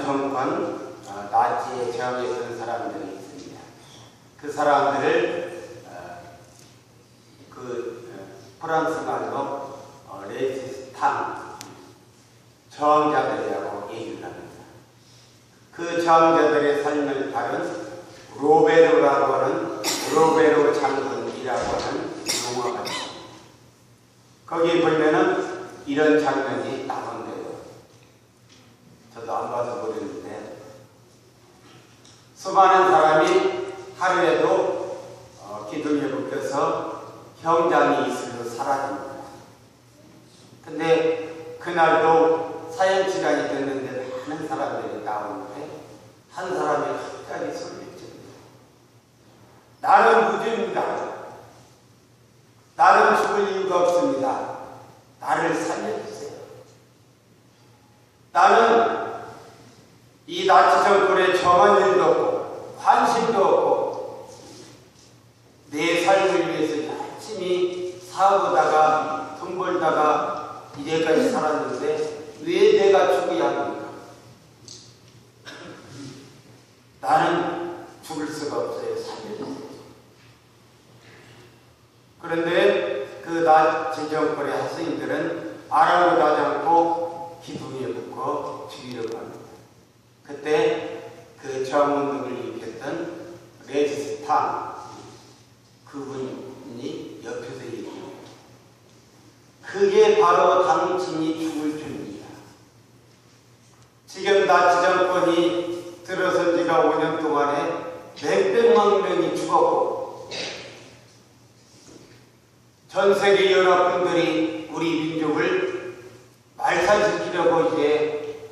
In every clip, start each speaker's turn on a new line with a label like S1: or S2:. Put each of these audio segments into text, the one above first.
S1: 정권 나치의 저항에 있던 사람들이 있습니다. 그 사람들을 프랑스 말로 레지스탕 저항자들이라고 얘기를 합니다. 그 저항자들의 삶을 다룬 로베로라고 하는 로베로 장군이라고 하는 영화가 있습니다. 거기 보면은 이런 장면이 나온대요. 저도 안 봐서 모르는데 수많은 사람이 하루에도 기둥에 묶여서 형장이 있으로 사라집니다. 근데 그날도 사형 시간이 됐는데 많은 사람들이 나오는데 한 사람이 갑자기 소리를 지릅니다. 나는 무죄입니다. 나는 죽을 이유가 없습니다. 나를 살려주세요. 나는 이 나치 정권에 정한 일도 없고 관심도 없고 내 삶을 위해서 열심히 사고다가 돈 벌다가 이제까지 살았는데 왜 내가 죽어야 합니까? 나는 죽을 수가 없어요. 살려주세요. 그런데 그 나치 정권의 학생들은 아랑곳하지 않고 기둥에 묶어 죽이려고 합니다. 그때 그 저항운동을 일으켰던 레지스탕 그분이 옆에서 얘기합니다. 그게 바로 당신이 죽을 줄입니다. 지금 나치 정권이 들어선 지가 5년 동안에 몇백만 명이 죽었고 전 세계 여러분들이 우리 민족을 말살시키려고 이제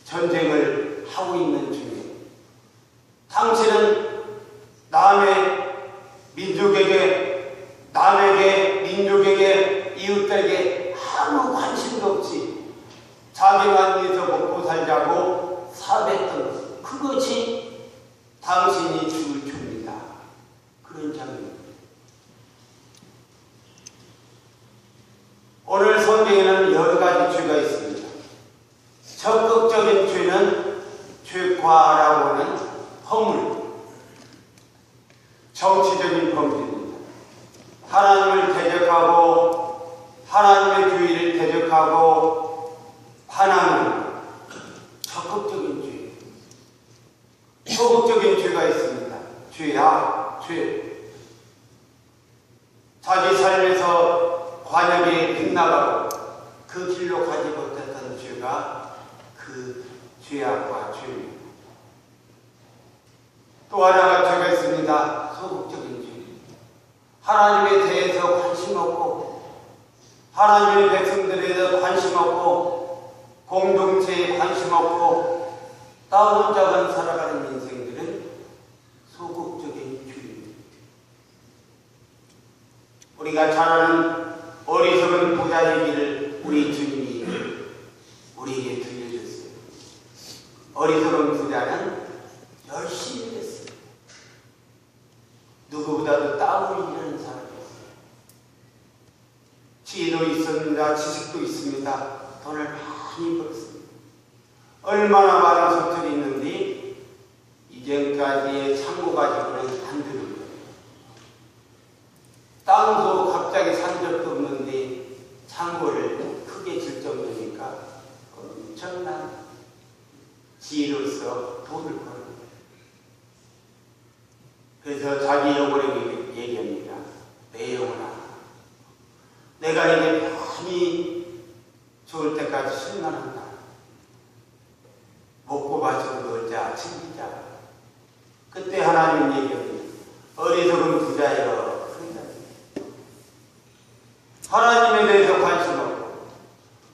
S1: 전쟁을 하고 있는 중이에요. 당신은 남의 민족에게, 남에게, 민족에게, 이웃들에게 아무 관심도 없이 자기만 위해서 먹고 살자고 사뱉던 것. 그것이 당신이 죽을 줄입니다. 그런 장면입니다. 오늘 성경에는 여러 가지 죄가 있습니다. 적극적인 죄는 죄과라고 하는 허물, 정치적인 범죄입니다. 하나님을 대적하고 하나님의 교회를 대적하고 반항하는 적극적인 죄. 소극적인 죄가 있습니다. 죄야, 죄. 자기 삶에서 관역에 빗나가고 그 길로 가지 못했던 죄가 그 죄악과 죄입니다. 또 하나가 죄가 있습니다. 소극적인 죄. 하나님에 대해서 관심 없고 하나님의 백성들에 대해서 관심 없고 공동체에 관심 없고 나 혼자만 살아가는 인생들은 소극적인 죄입니다. 우리가 잘 아는 어리석은 부자 얘기를 우리 주님이 우리에게 들려줬어요. 어리석은 부자는 열심히 했어요. 누구보다도 땀을 흘리는 사람이었어요. 지혜도 있습니다. 지식도 있습니다. 돈을 많이 벌었습니다. 얼마나 많은 소설이 있는데 이전까지의 창고 가지고는 안 되는 거예요. 땅도 갑자기 산 적도 없는데 창고를 크게 질 정도니까 엄청난 지혜로서 돈을 버는 거예요. 그래서 자기 영혼에게 얘기합니다. 내 영혼아, 내가 이제 많이 죽을 때까지 실만한다. 먹고 마시고 놀자, 챙기자. 그때 하나님 얘기합니다. 어리석은 부자여. 하나님에 대해서 관심 없고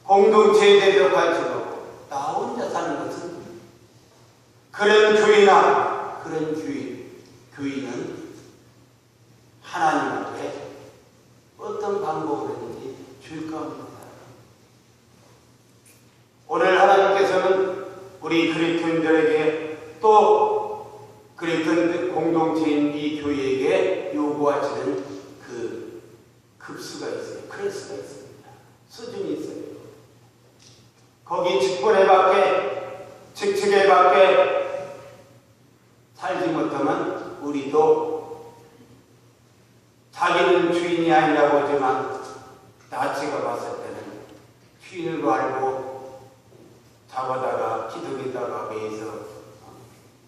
S1: 공동체에 대해서 관심 없고 나 혼자 사는 것은 그런 교회나 그런 교인은 하나님 앞에 어떤 방법을 했는지 줄까 합니다. 오늘 하나님께서는 우리 그리스도인들에게 또 그리스도 공동체인 이 교회에게 요구하시는 그 급수가 있어요. 클래스가 있습니다. 수준이 있어요. 거기 직분에 맞게 직책에 하지만 나치가 봤을 때는 휘를 갈고 잡아다가 기둥에다가 매서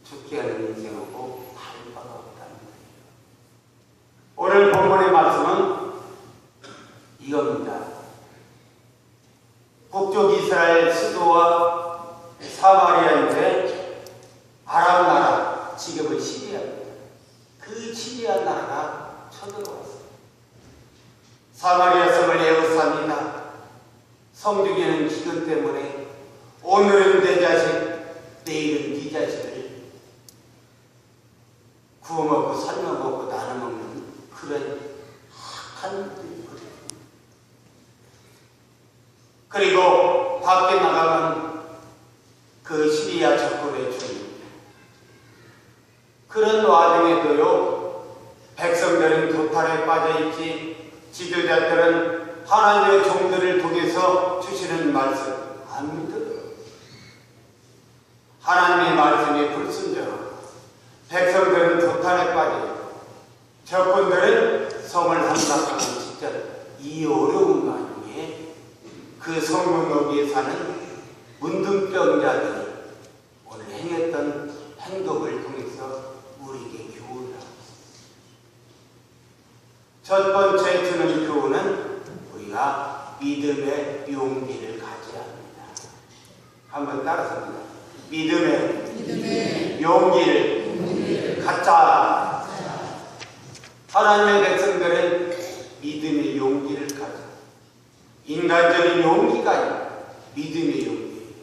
S1: 죽게 하는 인생하고 다를 바가 없다는 거예요. 오늘 본문의 말씀은 이겁니다. 북쪽 이스라엘 수도와 사마리아인데 아람 나라, 지금은 시리아입니다. 그 시리아 나라가 쳐들어왔어요. 사마리아 성을 에워쌉니다. 성중에는 기근 때문에 오늘은 내 자식, 내일은 네 자식을 구워 먹고 삶아 먹고 나눠 먹는 그런 악한 일들이 벌어집니다. 그리고 밖에 나가면 그 시리아 적군의 주입니다. 그런 와중에도요, 백성들은 도탈에 빠져있지, 지도자들은 하나님의 종들을 통해서 주시는 말씀 안 믿어요. 하나님의 말씀에 불순종하고 백성들은 도탈에 빠져요. 적군들은 성을 함락하는 직전 이 어려운 와중에 그 성문역에 사는 문둥병자들이 오늘 행했던 행동을 통해서 우리에게 교훈을 하고 있습니다. 첫 번째 주는 교훈은 우리가 믿음의 용기를 가져야 합니다. 한번 따라서입니다. 믿음의 용기를 갖자. 하나님의 백성들은 믿음의 용기를 가져. 인간적인 용기가 아니라 믿음의 용기.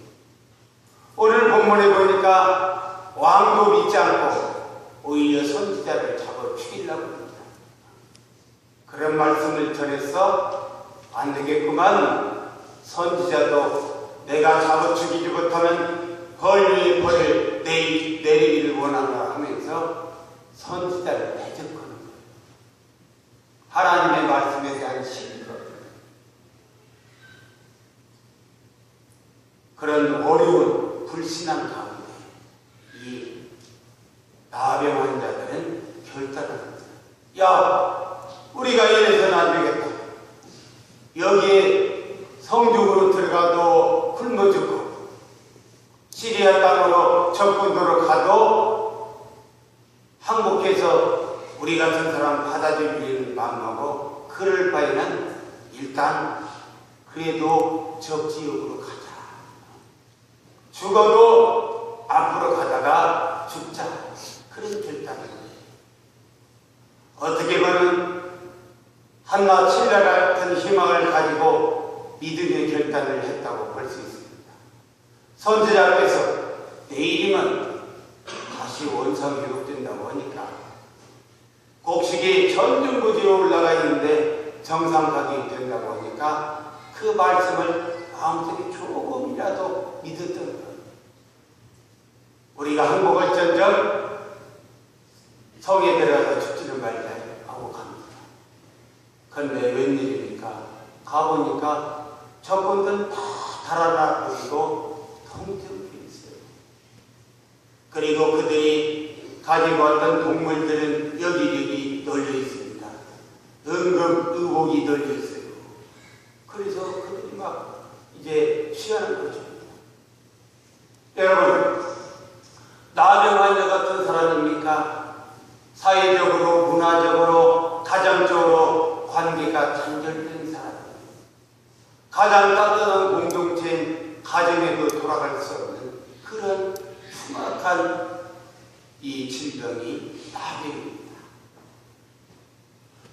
S1: 오늘 본문에 보니까 왕도 믿지 않고 오히려 선지자를 잡아 죽이려고 합니다. 그런 말씀을 전해서 안 되겠구만. 선지자도 내가 잡아 죽이지 못하면 벌 위에 벌을 내리기를 원한다 하면서 선지자를 대적하는 거예요. 하나님의 말씀에 대한 신뢰. 그런 어려운 불신앙 가운데 이 나병 환자들은 결단을 합니다. 야, 우리가 이래서는 안 되겠다. 여기에 성중으로 들어가도 굶어 죽고 시리아 땅으로 적군도로 가도 항복해서 우리 같은 사람 받아주기를 마음하고 그럴 바에는 일단 그래도 적지역으로 가자. 죽어도 앞으로 가다가 죽자. 그런 결단을 해요. 어떻게 보면 한나 칠레 같은 희망을 가지고 믿음의 결단을 했다고 볼 수 있습니다. 선지자께서 내일이면 다시 원상 회복된다고 하니까 곡식이 전중부지에 올라가 있는데 정상 가격이 된다고 하니까 그 말씀을 마음속에 조금이라도 믿었던 거예요. 우리가 항복할전정 성에 들어가서 죽지는 말자 하고 갑니다. 그런데 웬일입니까? 가보니까 적군들 다 달아나고 통증이 있어요. 그리고 그들이 가지고 왔던 동물들은 여기저기 널려 있습니다. 은근 의복이 널려 있어요. 그래서 그들이 막 이제 취하는 거죠. 여러분, 나병 환자 같은 사람입니까? 사회적으로, 문화적으로, 가정적으로 관계가 단절된 사람. 가장 따뜻한 공동체인 가정에도 돌아갈 수 없는 그런 흉악한 이 질병이 나병입니다.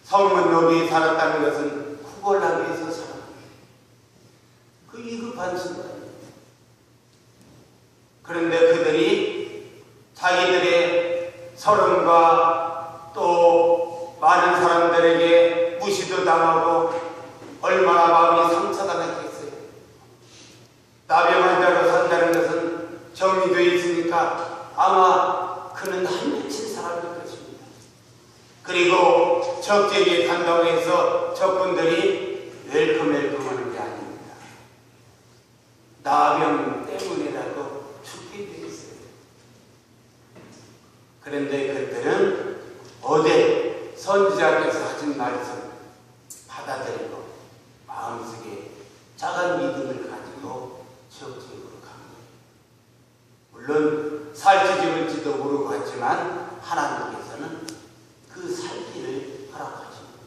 S1: 성문역에 살았다는 것은 구걸하면서 살아갑니다. 그 위급한 순간입니다. 그런데 그들이 자기들의 서름과 또 많은 사람들에게 무시도 당하고 얼마나 마음이 상처당했겠어요. 나병 환자로 산다는 것은 정리되어 있으니까 아마 그는 한 미친 사람일 것입니다. 그리고 적재기에 간다고 해서 적군들이 웰컴하는 게 아닙니다. 나병 때문이라도 죽게 되어 있어요. 그런데 그들은 어제 선지자께서 하신 말씀 받아들였습니다. 물론 살찌 죽을지도 모르고 하지만 하나님께서는 그 살기를 허락하십니다.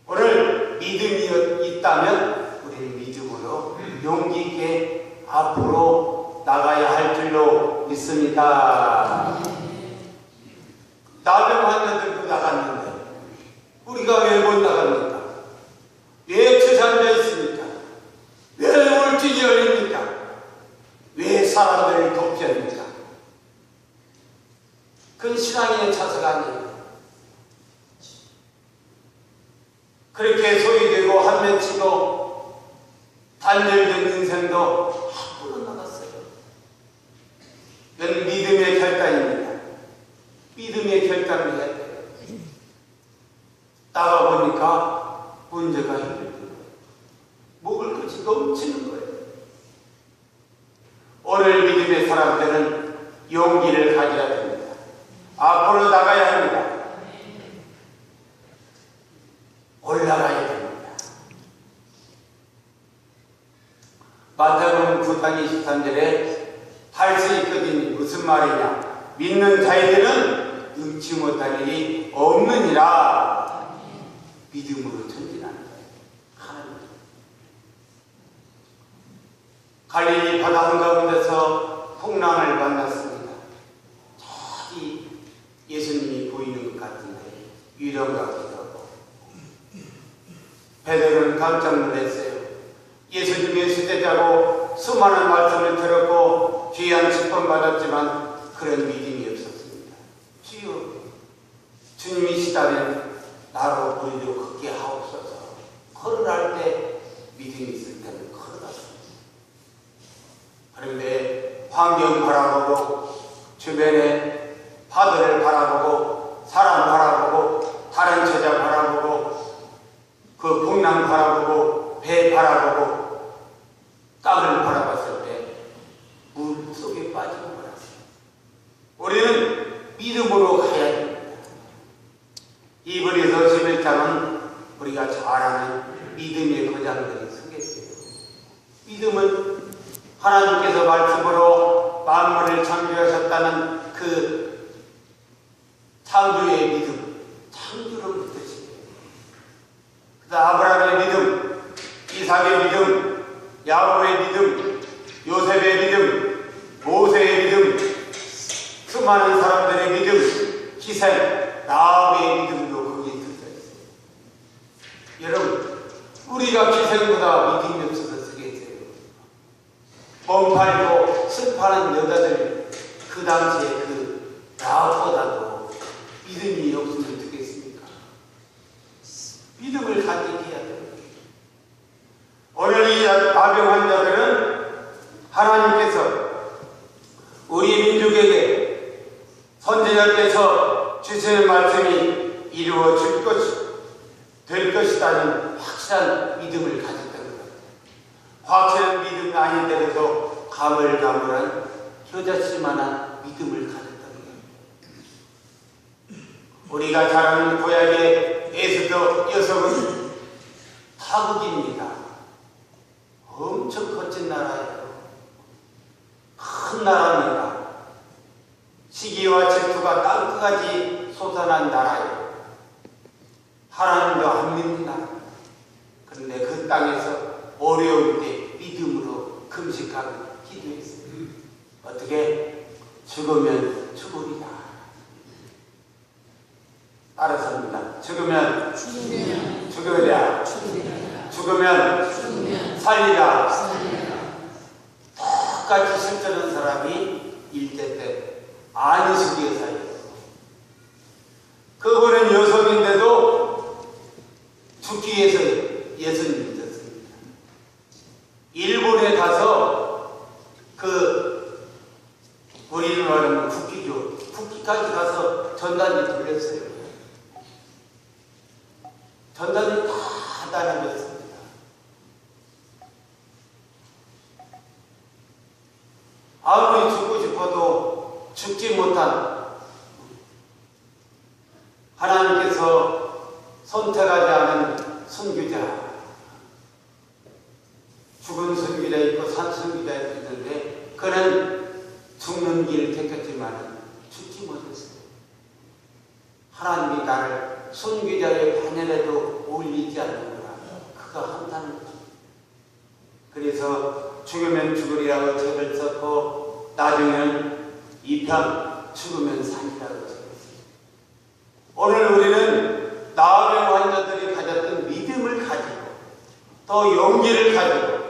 S1: 오늘 믿음이 있다면 우리는 믿음으로 용기 있게 앞으로 나가야 할 줄로 믿습니다. 나병 환자들도 나갔는데 우리가 왜 못 나갑니까? 왜 주산되어 있습니까? 왜 울증이 열립니까? 왜 사람들을 돕습니까? 그건 신앙의 차서가 아니에요. 그렇게 소유되고 한맺히고 단절된 인생도 함부로 나갔어요. 이건 믿음의 결단입니다. 믿음의 결단을 해야 돼요. 나가보니까 문제가 힘들어요. 먹을 것이 넘치는 거예요. 오늘 믿음의 사람들은 용기를 가져야 됩니다. 앞으로 나가야 합니다. 올라가야 됩니다. 마태복음 9장 23절에 할 수 있거든요. 무슨 말이냐? 믿는 자에게는 능치 못할 일이 없느니라. 믿음으로 전진하는 거예요. 하나님. 갈릴리 바다 한가운데서 풍랑을 만났습니다. 저기 예수님이 보이는 것 같은데 유령 같기도 하고 베드로는 깜짝 놀랐어요. 예수님의 수제자고 수많은 말씀을 들었고 귀한 축복 받았지만 그런 믿음이 없었습니다. 주여, 주님이시다면 나로 우리도 걷게 하옵소서. 걸어갈 때 믿음이 있을 때는 걸어갔습니다. 그런데 환경 바라보고 주변에 파도를 바라보고 사람 바라보고 다른 제자 바라보고 그 풍랑 바라보고 배 바라보고 땅을 바라봤을 때 물 속에 빠지고 말았어요. 우리는 믿음으로 가야 됩니다. 이브리서 11장은 우리가 잘 아는 믿음의 거장들이 쓰게 있어요. 믿음은 하나님께서 말씀으로 만물을 창조하셨다는 그 창조의 믿음, 창조를 뜻이에요. 아브라함의 믿음, 이삭의 믿음, 야곱의 믿음, 요셉의 믿음, 모세의 믿음, 수많은 사람들의 믿음, 희생, 나아의 믿음도 거기에 들어있어요. 여러분, 우리가 희생보다 믿음이 없어서 쓰게 있어요. 몸 팔고 승 파는 여자들 그 당시에 그 나보다도 믿음이 없으면 되겠습니까? 믿음을 간직해야 돼요. 오늘 이 나병 환자들은 하나님께서 우리 민족에게 선지자께서 주시는 말씀이 이루어질 될 것이라는 확실한 믿음을 가졌다는 것. 확실한 믿음이 아닌데도 가물가물한 효자씨만한 믿음을 가졌다는 것. 우리가 잘 아는 구약의 에스더 여성은 타국입니다. 엄청 거친 나라예요. 큰 나라입니다. 시기와 질투가 땅끝까지 솟아난 나라예요. 하나님도 안 믿는 나라. 그런데 그 땅에서 어려울 때 믿음으로 금식하고 기도했어요. 어떻게? 죽으면 죽으리라. 따라서입니다. 죽으면 죽으리라. 죽으면 살리라. 똑같이 실천한 사람이 일제 때 안희숙 여사예요. 그분은 여성인데도 죽기 위해서 예수님을 믿었습니다. 일본에 가서 우리는 말하면 국기죠. 국기까지 가서 전단지 돌렸어요. 전단지 다 달아줬습니다. 아무리 죽고 싶어도 죽지 못한 하나님께서 선택하지 않은 선교자, 죽은 선교자 있고 산 선교자 있는데 그는 죽는 길을 택했지만 죽지 못했어요. 하나님이 나를 순교자의 반열에도 올리지 않는구나. 그가 한다는 거죠. 그래서 죽으면 죽으리라고 책을 썼고 나중에는 2편 죽으면 산이라고 적었어요. 오늘 우리는 나음의 환자들이 가졌던 믿음을 가지고 또 용기를 가지고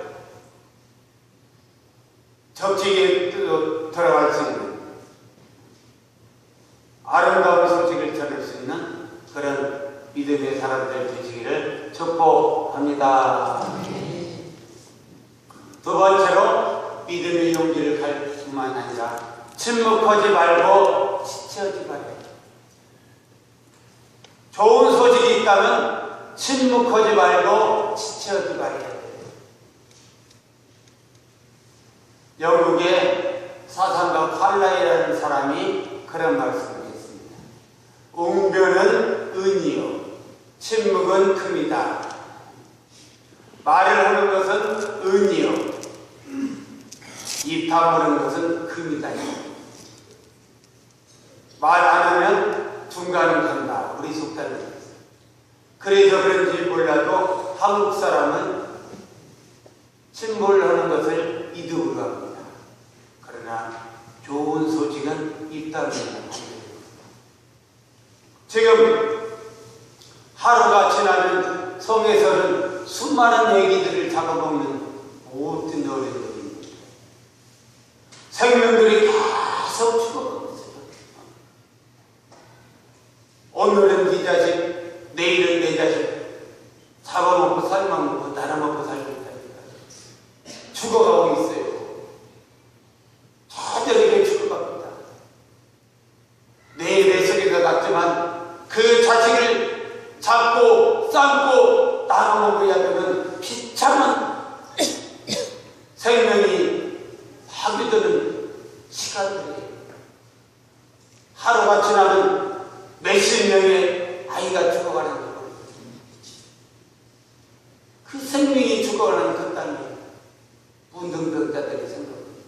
S1: 적직에 들어갈 수 있는 아름다운 소식을 전할 수 있는 그런 믿음의 사람들 되시기를 축복합니다. 두 번째로 믿음의 용기를 가질 뿐만 아니라 침묵하지 말고 지체하지 말아요. 좋은 소식이 있다면 침묵하지 말고 지체하지 말아야 돼요. 영국의 사상가 칼라이라는 사람이 그런 말씀을 했습니다. 웅변은 은이요 침묵은 금이다. 말을 하는 것은 은이요 입 다무는 것은 금이다. 말 안 하면 중간은 간다. 우리 속담이 있어요. 그래서 그런지 몰라도 한국 사람은 침몰하는 것을 이득으로 합니다. 그러나 좋은 소식은 입 다물면 안 됩니다. 지금 하루가 지나면 성에서는 수많은 애기들을 잡아먹는 모든 어린이들입니다. 생명들이 계속 죽어가고 있어요. 오늘은 네 자식, 내일은 내 자식, 잡아먹고 삶아먹고 날아먹고 살고 있다니까. 죽어가고 있어요. 저들에게 죽어갑니다. 내 뱃속에서 낳지만 그 자식을 잡고 삶고 나눠먹어야 되는 비참한 생명이 파괴되는 시간들이에요. 하루가 지나면 몇십 명의 아이가 죽어가는 거예요. 그 생명이 죽어가는 그 땅에 문둥병자들이 생각합니다.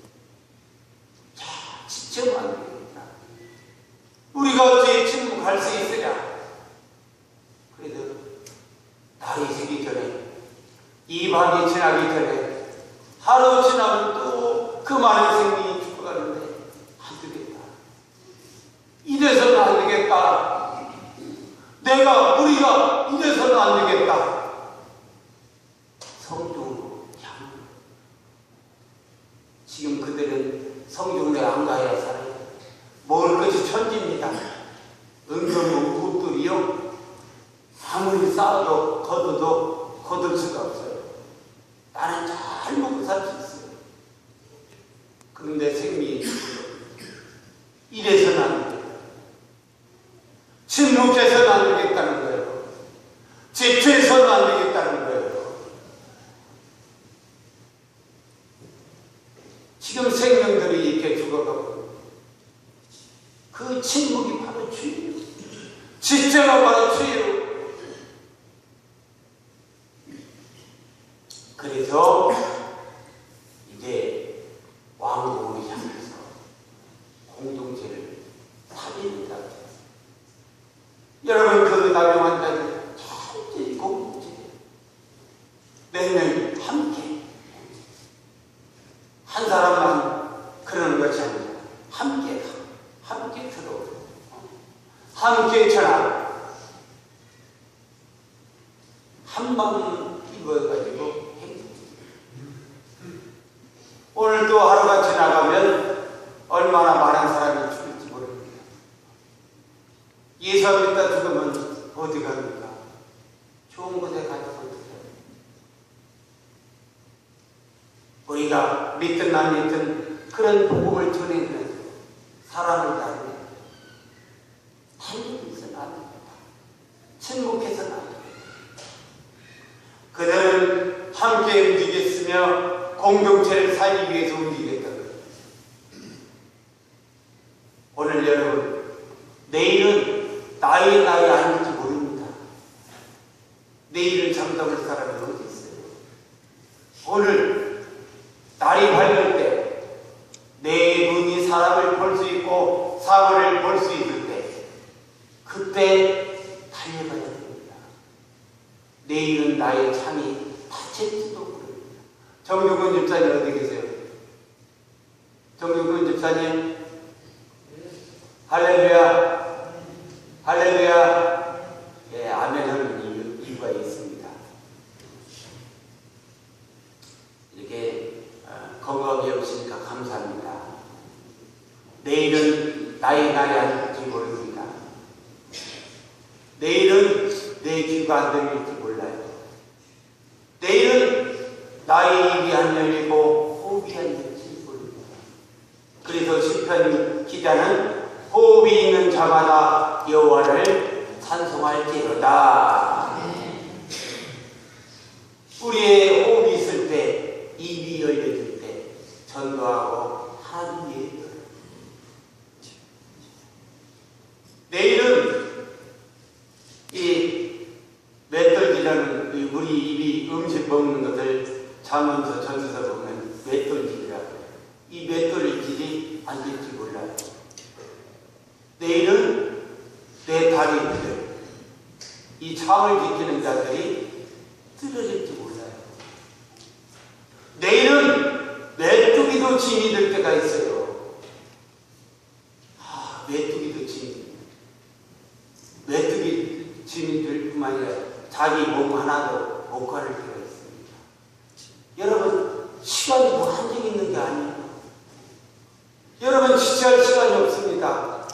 S1: 자, 지체하면 안 되겠다. 우리가 어찌 침묵할 수 있으랴. 그래도 날이 새기 전에, 이 밤이 지나기 전에, 하루 지나면 또 그 많은 생명이 죽어가는데 안 되겠다. 이래서는 안 되겠다. 우리가 이래서는 안 되겠다. 성중으로 향. 지금 그들은 성중으로 안 가야 살아요. 먹을 것이 천지입니다. 은근히 옷들이요. 아무리 쌓아도 걷어도 거둘 수가 없어요. 나는 잘 먹고 살 수 있어요. 그런데 생명이 이래서는 안 되겠다. 침묵해서는 안 되겠다는 거예요. 집중해서는 안 되겠다는 거예요. 지금 생명들이 이렇게 죽어가고 그 침묵이 바로 죄예요. 집중가 바로 죄예요. 그래서 이제 왕국을 향해서 공동체를 살립니다. 여러분 그 나병 환자들 천지 공동체 몇 명이 함께 한 사람만 그러는 것이 아니라 함께 들어 함께 전하 한 마음 입어가지고 오늘 또 하루가 지나가면 얼마나 많은 사람이 죽을지 모릅니다. 예수 믿다 죽으면 어디 갑니까? 좋은 곳에 가서 어떡해요? 우리가 믿든 안 믿든 그런 복음을 전해주면서 사람을 다루면 달려있어는 안 됩니다. 침묵해서는 안 됩니다. 그들은 함께 움직였으며 공동체를 살리기 위해서 움직였다는 거예요. 오늘 여러분, 내일은 나의 날이 아닐지 모릅니다. 내일을 잠잠할 사람이 어디 있어요? 오늘 날이 밝을 때 내 눈이 사람을 볼 수 있고 사물을 볼 수 있을 때 그때 달려가야 됩니다. 내일은 나의 창이 닫힐지도 모릅니다. 정중근 집사님 어디 계세요? 정중근 집사님 할렐루야 할렐루야. 예, 아멘하는 이유가 있습니다. 이렇게 건강하게 오시니까 감사합니다. 내일은 나의 날이 아닐지 모릅니다. 내일은 내 귀가 안 들릴지 몰라요. 내일은 나의 입이 안 열리고 호흡이 안 열릴지 모릅니다. 그래서 시편 기자는 호흡이 있는 자마다 여호와를 찬송할지로다. 우리의 호흡이 있을 때, 입이 열려질 때 전도하고 하나님 예배를. 내일은 이 맷돌질하는 우리 입이 음식 먹는 것을 잠언서 전서서 보면 맷돌질이라고 해요. 이 맷돌질이 안 될지 몰라요. 내일은 내 다리들, 이 참을 지키는 자들이 쓰러질지 몰라요. 내일은 메뚜기도 짐이 될 때가 있어요. 메뚜기도 짐이. 메뚜기 짐이 될 뿐만 아니라 자기 몸 하나도 못 가릴 때가 있습니다. 여러분, 시간이 뭐 한정이 있는 게 아니에요. 여러분, 지체할 시간이 없습니다.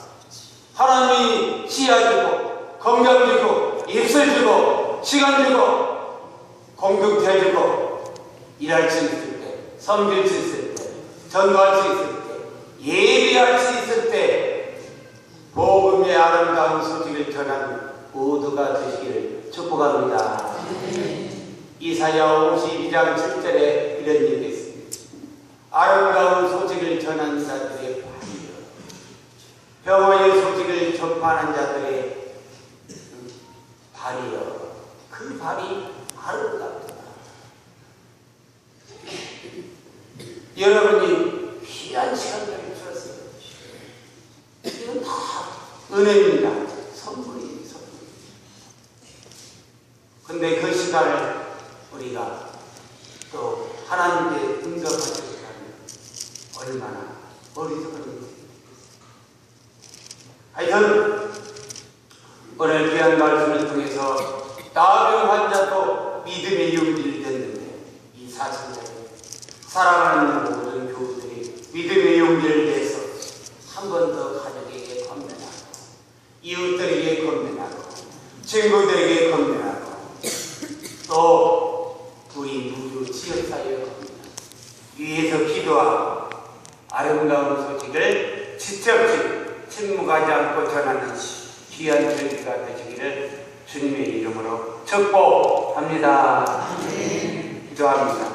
S1: 하나님이 씨앗 주고, 건강 주고, 입술 주고, 시간 주고, 공동체 주고, 일할 수 있을 때, 섬길 수 있을 때, 전도할 수 있을 때, 예배할 수 있을 때, 복음의 아름다운 소식을 전하는 모두가 되시기를 축복합니다. 이사야 52장 7절에 이런 얘기가 있습니다. 아름다운 소식을 전하는 자들의 발이요, 평화의 소식을 전파하는 자들의 발이요, 그 발이 아름답다. 여러분이 귀한 시간을 주셨어요. 이건 다 은혜입니다. 선물이에요, 선물. 근데 그 시간을 우리가 또 하나님께 응답하지 못하면 얼마나 어리석은지. 하여튼 오늘 귀한 말씀을 통해서 나병 환자도 믿음의 용기를 냈는데 이 사실을 사랑하는 모든 교우들이 믿음의 용기를 내서 한 번 더 가족에게 건면하고 이웃들에게 건면하고 친구들에게 건면하고 또 우리 모두 지역사회에 건면하고 위에서 기도하고 아름다운 소식을 지체없이 침묵하지 않고 전하는 귀한 절기가 되시기를 주님의 이름으로 축복합니다. 기도합니다.